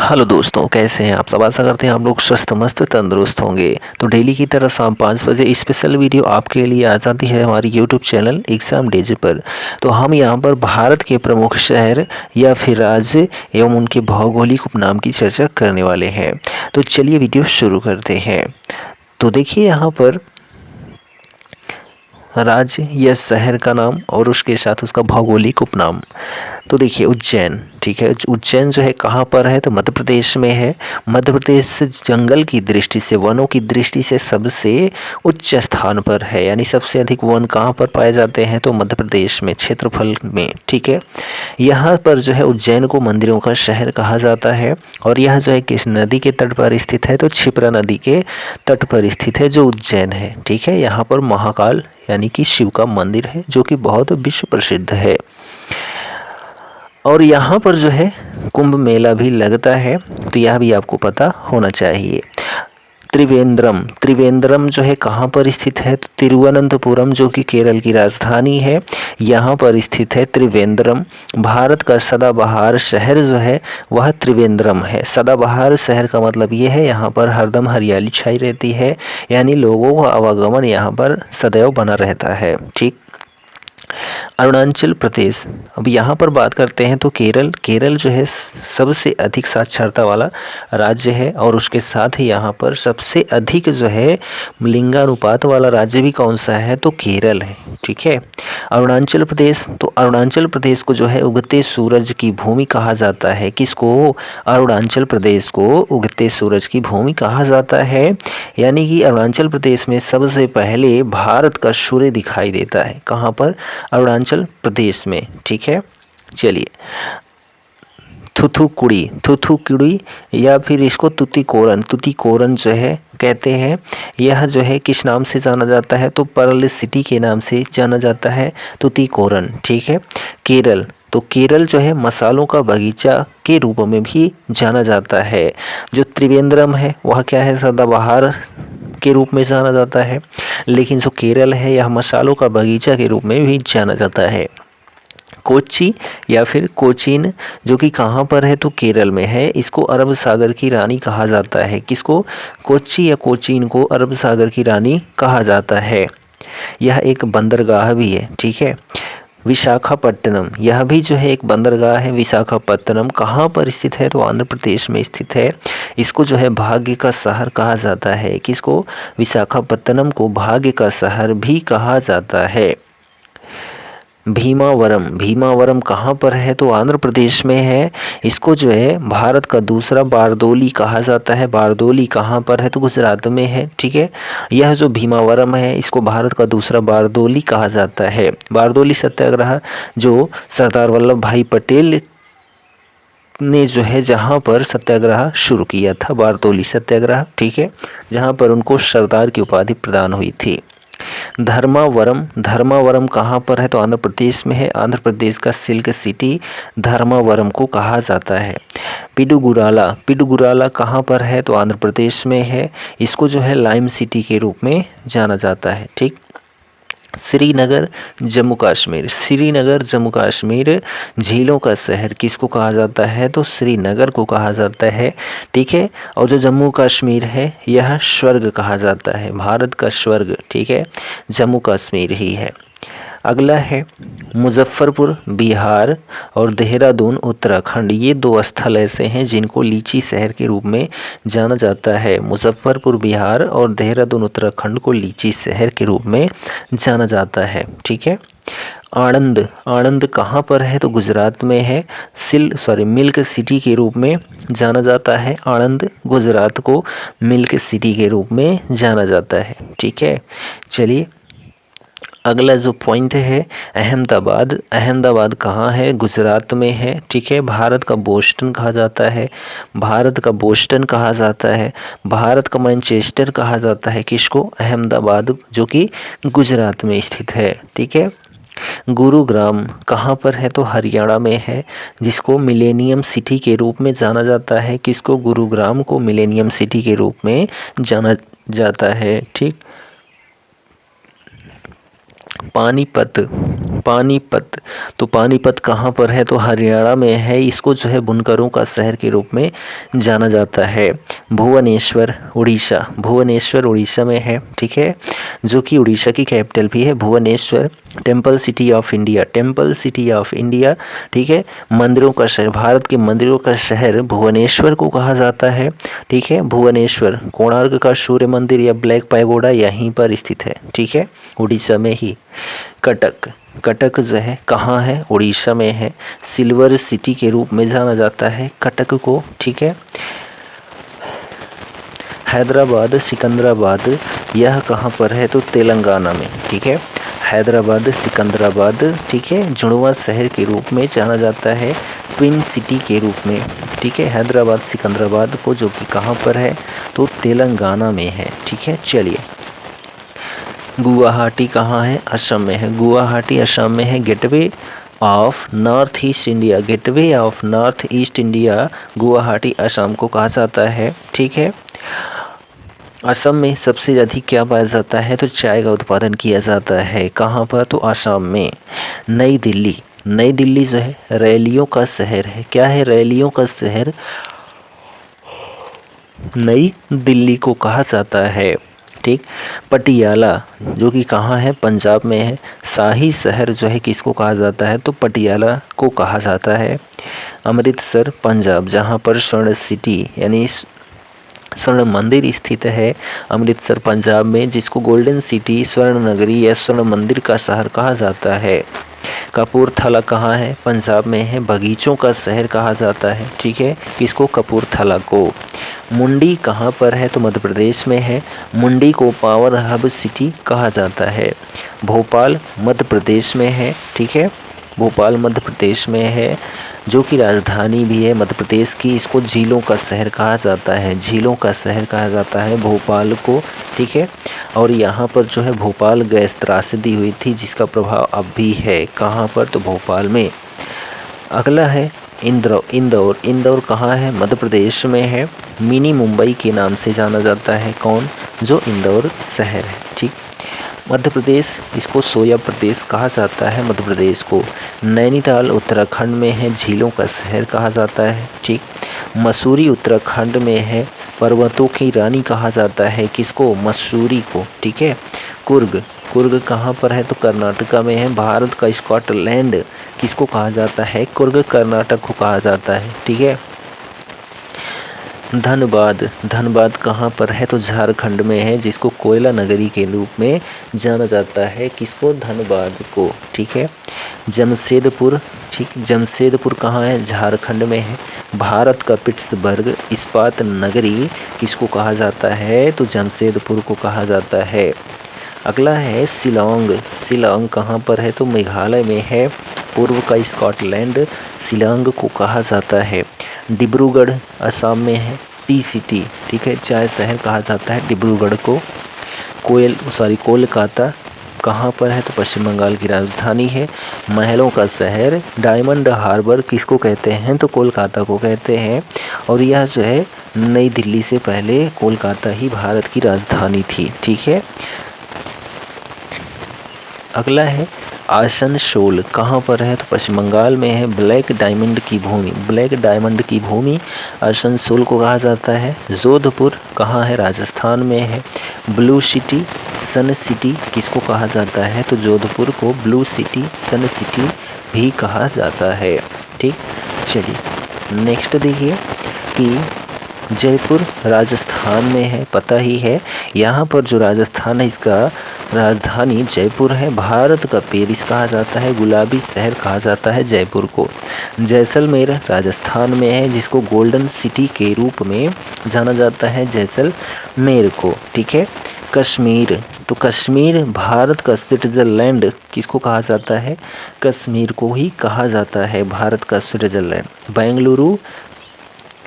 Hello दोस्तों, कैसे हैं आप सब। आशा करते हैं आप लोग स्वस्थ मस्त तंदुरुस्त होंगे। तो डेली की तरह शाम 5 बजे स्पेशल वीडियो आपके लिए आ जाती है हमारी यूट्यूब चैनल एग्जाम डेज पर। तो हम यहां पर भारत के प्रमुख शहर या फिर राज्य एवं उनके भौगोलिक उपनाम की चर्चा करने वाले हैं। तो चलिए वीडियो शुरू करते हैं। तो देखिए यहाँ पर राज्य या शहर का नाम और उसके साथ उसका भौगोलिक उपनाम। तो देखिए उज्जैन, ठीक है। उज्जैन जो है कहाँ पर है, तो मध्य प्रदेश में है। मध्य प्रदेश जंगल की दृष्टि से, वनों की दृष्टि से सबसे उच्च स्थान पर है। यानी सबसे अधिक वन कहाँ पर पाए जाते हैं, तो मध्य प्रदेश में, क्षेत्रफल में, ठीक है। यहाँ पर जो है उज्जैन को मंदिरों का शहर कहा जाता है। और यह जो है किस नदी के तट पर स्थित है, तो क्षिप्रा नदी के तट पर स्थित है जो उज्जैन है, ठीक है। यहाँ पर महाकाल यानी कि शिव का मंदिर है जो कि बहुत विश्व प्रसिद्ध है। और यहाँ पर जो है कुंभ मेला भी लगता है, तो यह भी आपको पता होना चाहिए। त्रिवेंद्रम, त्रिवेंद्रम जो है कहाँ पर स्थित है, तो तिरुवनंतपुरम जो कि केरल की राजधानी है, यहाँ पर स्थित है त्रिवेंद्रम। भारत का सदाबहार शहर जो है वह त्रिवेंद्रम है। सदाबहार शहर का मतलब ये है यहाँ पर हरदम हरियाली छाई रहती है, यानी लोगों का आवागमन यहाँ पर सदैव बना रहता है, ठीक। अरुणाचल प्रदेश, अब यहाँ पर बात करते हैं तो केरल, केरल जो है सबसे अधिक साक्षरता वाला राज्य है। और उसके साथ ही यहाँ पर सबसे अधिक जो है लिंगानुपात वाला राज्य भी कौन सा है, तो केरल है, ठीक है। अरुणाचल प्रदेश, तो अरुणाचल प्रदेश को जो है उगते सूरज की भूमि कहा जाता है। किसको, अरुणाचल प्रदेश को उगते सूरज की भूमि कहा जाता है। यानी कि अरुणाचल प्रदेश में सबसे पहले भारत का सूर्य दिखाई देता है। कहाँ पर, अरुणाचल प्रदेश में, ठीक है। चलिए, थुथुकुड़ी, थुथुकुड़ी या फिर इसको तुतिकोरन, तुतिकोरन जो है कहते हैं। यह जो है किस नाम से जाना जाता है, तो पर्ल सिटी के नाम से जाना जाता है, तुतिकोरन, ठीक है। केरल, तो केरल जो है मसालों का बगीचा के रूप में भी जाना जाता है। जो त्रिवेंद्रम है वह क्या है, सदाबहार के रूप में जाना जाता है। लेकिन जो केरल है यह मसालों का बगीचा के रूप में भी जाना जाता है। कोच्चि या फिर कोचीन जो कि कहाँ पर है, तो केरल में है। इसको अरब सागर की रानी कहा जाता है। किसको, कोच्चि या कोचीन को अरब सागर की रानी कहा जाता है। यह एक बंदरगाह भी है, ठीक है। विशाखापट्टनम, यह भी जो है एक बंदरगाह है। विशाखापट्टनम कहाँ पर स्थित है, तो आंध्र प्रदेश में स्थित है। इसको जो है भाग्य का शहर कहा जाता है। किसको, विशाखापट्टनम को भाग्य का शहर भी कहा जाता है। भीमावरम, भीमावरम कहाँ पर है, तो आंध्र प्रदेश में है। इसको जो है भारत का दूसरा बारदोली कहा जाता है। बारदोली कहाँ पर है, तो गुजरात में है, ठीक है। यह जो भीमावरम है इसको भारत का दूसरा बारदोली कहा जाता है। बारदोली सत्याग्रह जो सरदार वल्लभ भाई पटेल ने जो है जहाँ पर सत्याग्रह शुरू किया था, बारदोली सत्याग्रह, ठीक है, जहाँ पर उनको सरदार की उपाधि प्रदान हुई थी। धर्मावरम, धर्मावरम कहाँ पर है, तो आंध्र प्रदेश में है। आंध्र प्रदेश का सिल्क सिटी धर्मावरम को कहा जाता है। पिडुगुराला, पिडुगुराला कहाँ पर है, तो आंध्र प्रदेश में है। इसको जो है लाइम सिटी के रूप में जाना जाता है, ठीक। श्रीनगर, जम्मू कश्मीर, श्रीनगर जम्मू कश्मीर झीलों का शहर किसको कहा जाता है, तो श्रीनगर को कहा जाता है, ठीक है। और जो जम्मू कश्मीर है यह स्वर्ग कहा जाता है, भारत का स्वर्ग, ठीक है, जम्मू कश्मीर ही है। अगला है मुजफ्फरपुर बिहार और देहरादून उत्तराखंड। ये दो स्थल ऐसे हैं जिनको लीची शहर के रूप में जाना जाता है। मुजफ्फरपुर बिहार और देहरादून उत्तराखंड को लीची शहर के रूप में जाना जाता है, ठीक है। आणंद, आणंद कहाँ पर है, तो गुजरात में है। मिल्क सिटी के रूप में जाना जाता है। आणंद गुजरात को मिल्क सिटी के रूप में जाना जाता है, ठीक है। चलिए, अगला जो पॉइंट है अहमदाबाद, अहमदाबाद कहाँ है, गुजरात में है, ठीक है। भारत का बोस्टन कहा जाता है, भारत का बोस्टन कहा जाता है। भारत का मैनचेस्टर कहा जाता है किसको, अहमदाबाद जो कि गुजरात में स्थित है, ठीक है। गुरुग्राम कहाँ पर है, तो हरियाणा में है, जिसको मिलेनियम सिटी के रूप में जाना जाता है। किसको, गुरुग्राम को मिलेनियम सिटी के रूप में जाना जाता है, ठीक। पानीपत, पानीपत, तो पानीपत कहाँ पर है? तो हरियाणा में है। इसको जो है बुनकरों का शहर के रूप में जाना जाता है। भुवनेश्वर उड़ीसा, भुवनेश्वर उड़ीसा में है, ठीक है, जो कि उड़ीसा की कैपिटल भी है Bhubaneswar. Temple city of India, temple city of India, ठीक है, मंदिरों का शहर, भारत के मंदिरों का शहर भुवनेश्वर को कहा जाता है, ठीक है। भुवनेश्वर, कोणार्क का सूर्य मंदिर या ब्लैक पैगोडा यहीं पर स्थित है, ठीक है, उड़ीसा में ही। कटक, कटक जो है कहाँ है? उड़ीसा में है। सिल्वर सिटी के रूप में जाना जाता है कटक को, ठीक है। हैदराबाद, सिकंदराबाद, यह कहाँ पर है? तो तेलंगाना में, ठीक है। हैदराबाद, सिकंदराबाद, ठीक है, जुड़वा शहर के रूप में जाना जाता है, ट्विन सिटी के रूप में, ठीक है। हैदराबाद सिकंदराबाद को, जो कि कहाँ पर है? तो तेलंगाना में है, ठीक है। चलिए, गुवाहाटी कहाँ है? असम में है। गुवाहाटी असम में है। Gateway of north east India, gateway of north east India Guwahati Assam को कहा जाता है, ठीक है। असम में सबसे अधिक क्या पाया जाता है? तो चाय का उत्पादन किया जाता है। कहाँ पर? तो असम में। नई दिल्ली, नई दिल्ली जो है रैलियों का शहर है। क्या है? रैलियों का शहर नई दिल्ली को कहा जाता है, ठीक। पटियाला, जो कि कहाँ है? पंजाब में है। शाही शहर जो है किसको कहा जाता है? तो पटियाला को कहा जाता है। अमृतसर पंजाब, जहाँ पर स्वर्ण सिटी यानी स्वर्ण मंदिर स्थित है, अमृतसर पंजाब में, जिसको गोल्डन सिटी, स्वर्ण नगरी या स्वर्ण मंदिर का शहर कहा जाता है। कपूरथला कहाँ है? पंजाब में है। बगीचों का शहर कहा जाता है, ठीक है, किसको? कपूरथला को। मुंडी कहाँ पर है? तो मध्य प्रदेश में है। मुंडी को पावर हब सिटी कहा जाता है। भोपाल मध्य प्रदेश में है, ठीक है, भोपाल मध्य प्रदेश में है, जो कि राजधानी भी है मध्य प्रदेश की। इसको झीलों का शहर कहा जाता है, झीलों का शहर कहा जाता है भोपाल को, ठीक है। और यहाँ पर जो है भोपाल गैस त्रासदी हुई थी, जिसका प्रभाव अब भी है। कहाँ पर? तो भोपाल में। अगला है इंदौर, इंदौर कहाँ है? मध्य प्रदेश में है। मिनी मुंबई के नाम से जाना जाता है। कौन? जो इंदौर शहर है, ठीक। मध्य प्रदेश, इसको सोया प्रदेश कहा जाता है मध्य प्रदेश को। नैनीताल उत्तराखंड में है, झीलों का शहर कहा जाता है, ठीक। मसूरी उत्तराखंड में है, पर्वतों की रानी कहा जाता है, किसको? मसूरी को, ठीक है। कुर्ग, कुर्ग कहाँ पर है? तो कर्नाटका में है। भारत का स्कॉटलैंड किसको कहा जाता है? कुर्ग कर्नाटक को कहा जाता है, ठीक है। धनबाद, धनबाद कहाँ पर है? तो झारखंड में है, जिसको कोयला नगरी के रूप में जाना जाता है, किसको? धनबाद को, ठीक है। जमशेदपुर, ठीक, जमशेदपुर कहाँ है? झारखंड में है। भारत का पिट्सबर्ग इस्पात नगरी किसको कहा जाता है? तो जमशेदपुर को कहा जाता है। अगला है शिलांग, शिलांग कहाँ पर है? तो मेघालय में है। पूर्व का स्कॉटलैंड शिलांग को कहा जाता है। डिब्रूगढ़ असम में है। टी सिटी, ठीक है, चाय शहर कहा जाता है डिब्रूगढ़ को। कोलकाता कहाँ पर है? तो पश्चिम बंगाल की राजधानी है। महलों का शहर डायमंड हार्बर किसको कहते हैं? तो कोलकाता को कहते हैं। और यह जो है नई दिल्ली से पहले कोलकाता ही भारत की राजधानी थी, ठीक है। अगला है आसनसोल, कहाँ पर है? तो पश्चिम बंगाल में है। ब्लैक डायमंड की भूमि, ब्लैक डायमंड की भूमि आसनसोल को कहा जाता है। जोधपुर कहाँ है? राजस्थान में है। ब्लू सिटी, सन सिटी किसको कहा जाता है? तो जोधपुर को ब्लू सिटी, सन सिटी भी कहा जाता है, ठीक। चलिए नेक्स्ट देखिए कि जयपुर राजस्थान में है, पता ही है। यहाँ पर जो राजस्थान है, इसका राजधानी जयपुर है। भारत का पेरिस कहा जाता है, गुलाबी शहर कहा जाता है जयपुर को। जैसलमेर राजस्थान में है, जिसको गोल्डन सिटी के रूप में जाना जाता है, जैसलमेर को, ठीक है। कश्मीर, तो कश्मीर भारत का स्विट्जरलैंड किसको कहा जाता है? कश्मीर को ही कहा जाता है भारत का स्विट्जरलैंड। बेंगलुरु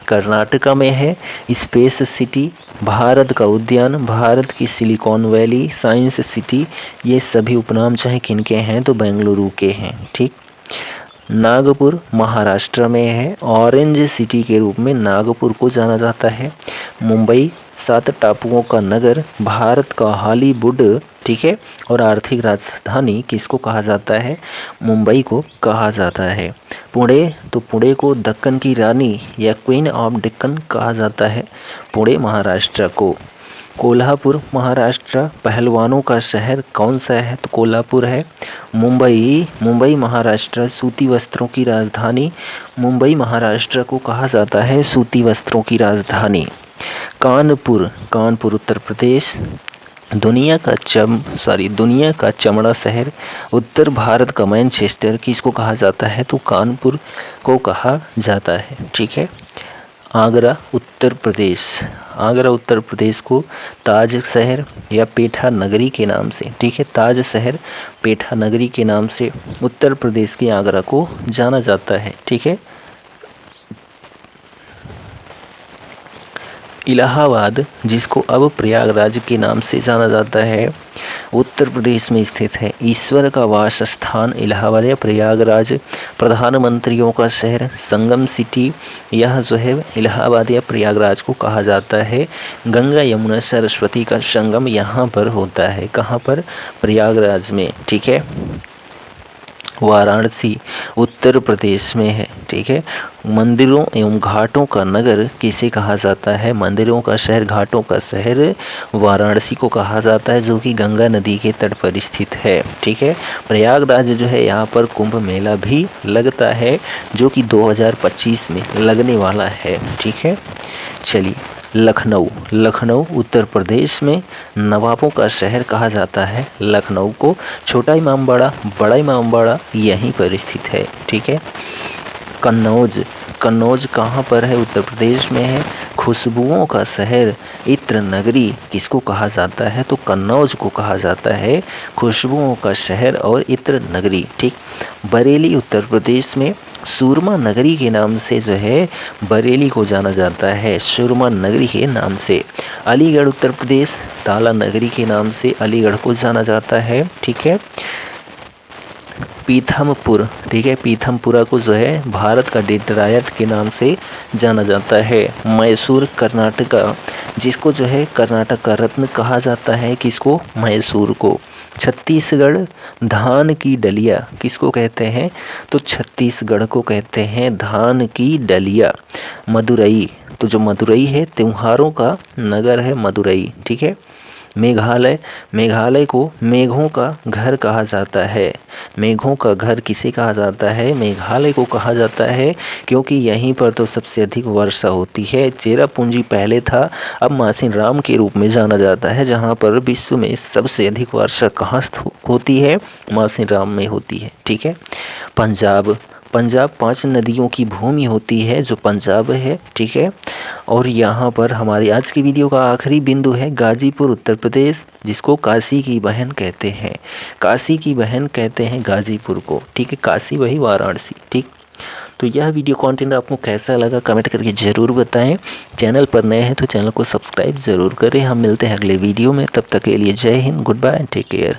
कर्नाटका में है। स्पेस सिटी भारत का उद्यान, भारत की सिलिकॉन वैली, साइंस सिटी, ये सभी उपनाम चाहे किनके हैं? तो बेंगलुरु के हैं, ठीक। नागपुर महाराष्ट्र में है। ऑरेंज सिटी के रूप में नागपुर को जाना जाता है। मुंबई 7 टापुओं का नगर, भारत का हॉलीवुड, ठीक है, और आर्थिक राजधानी किसको कहा जाता है? मुंबई को कहा जाता है। पुणे, तो पुणे को दक्कन की रानी या क्वीन ऑफ डेक्कन कहा जाता है, पुणे महाराष्ट्र को। कोल्हापुर महाराष्ट्र, पहलवानों का शहर कौन सा है? तो कोल्हापुर है। मुंबई महाराष्ट्र, सूती वस्त्रों की राजधानी, मुंबई महाराष्ट्र को कहा जाता है सूती वस्त्रों की राजधानी। कानपुर उत्तर प्रदेश, दुनिया का चमड़ा शहर, उत्तर भारत का मैनचेस्टर किसको कहा जाता है? तो कानपुर को कहा जाता है, ठीक है। आगरा उत्तर प्रदेश को ताज शहर या पेठा नगरी के नाम से, ठीक है, ताज शहर पेठा नगरी के नाम से उत्तर प्रदेश के आगरा को जाना जाता है, ठीक है। इलाहाबाद, जिसको अब प्रयागराज के नाम से जाना जाता है, उत्तर प्रदेश में स्थित है। ईश्वर का वास स्थान इलाहाबाद या प्रयागराज, प्रधानमंत्रियों का शहर, संगम सिटी, यह जो है इलाहाबाद या प्रयागराज को कहा जाता है। गंगा यमुना सरस्वती का संगम यहाँ पर होता है, कहाँ पर? प्रयागराज में, ठीक है। वाराणसी उत्तर प्रदेश में है, ठीक है। मंदिरों एवं घाटों का नगर किसे कहा जाता है? मंदिरों का शहर, घाटों का शहर वाराणसी को कहा जाता है, जो कि गंगा नदी के तट पर स्थित है, ठीक है। प्रयागराज जो है, यहाँ पर कुंभ मेला भी लगता है, जो कि 2025 में लगने वाला है, ठीक है। चलिए, लखनऊ उत्तर प्रदेश में नवाबों का शहर कहा जाता है। लखनऊ को छोटा इमामबाड़ा, बड़ा इमामबाड़ा यहीं पर स्थित है, ठीक है। कन्नौज कहाँ पर है? उत्तर प्रदेश में है। खुशबुओं का शहर, इत्र नगरी किसको कहा जाता है? तो कन्नौज को कहा जाता है खुशबुओं का शहर और इत्र नगरी, ठीक। बरेली उत्तर प्रदेश में सुरमा नगरी के नाम से जो है बरेली को जाना जाता है, सुरमा नगरी के नाम से। अलीगढ़ उत्तर प्रदेश, ताला नगरी के नाम से अलीगढ़ को जाना जाता है, ठीक है। पीथमपुर, ठीक है, पीथमपुरा को जो है भारत का डेट्रायट के नाम से जाना जाता है। मैसूर कर्नाटका, जिसको जो है कर्नाटक का रत्न कहा जाता है, किसको? मैसूर को। छत्तीसगढ़, धान की डलिया किसको कहते हैं? तो छत्तीसगढ़ को कहते हैं धान की डलिया। मदुरई, तो जो मदुरई है त्योहारों का नगर है मदुरई, ठीक है। मेघालय को मेघों का घर कहा जाता है। मेघों का घर किसे कहा जाता है? मेघालय को कहा जाता है, क्योंकि यहीं पर तो सबसे अधिक वर्षा होती है। चेरापूंजी पहले था, अब मासिनराम के रूप में जाना जाता है, जहां पर विश्व में सबसे अधिक वर्षा कहाँ होती है? मासिनराम में होती है, ठीक है। पंजाब 5 नदियों की भूमि होती है, जो पंजाब है, ठीक है। और यहाँ पर हमारी आज की वीडियो का आखिरी बिंदु है गाजीपुर उत्तर प्रदेश, जिसको काशी की बहन कहते हैं। काशी की बहन कहते हैं गाजीपुर को, ठीक है। काशी वही वाराणसी, ठीक। तो यह वीडियो कंटेंट आपको कैसा लगा कमेंट करके ज़रूर बताएं। चैनल पर नए हैं तो चैनल को सब्सक्राइब ज़रूर करें। हम मिलते हैं अगले वीडियो में, तब तक के लिए जय हिंद, goodbye and take care.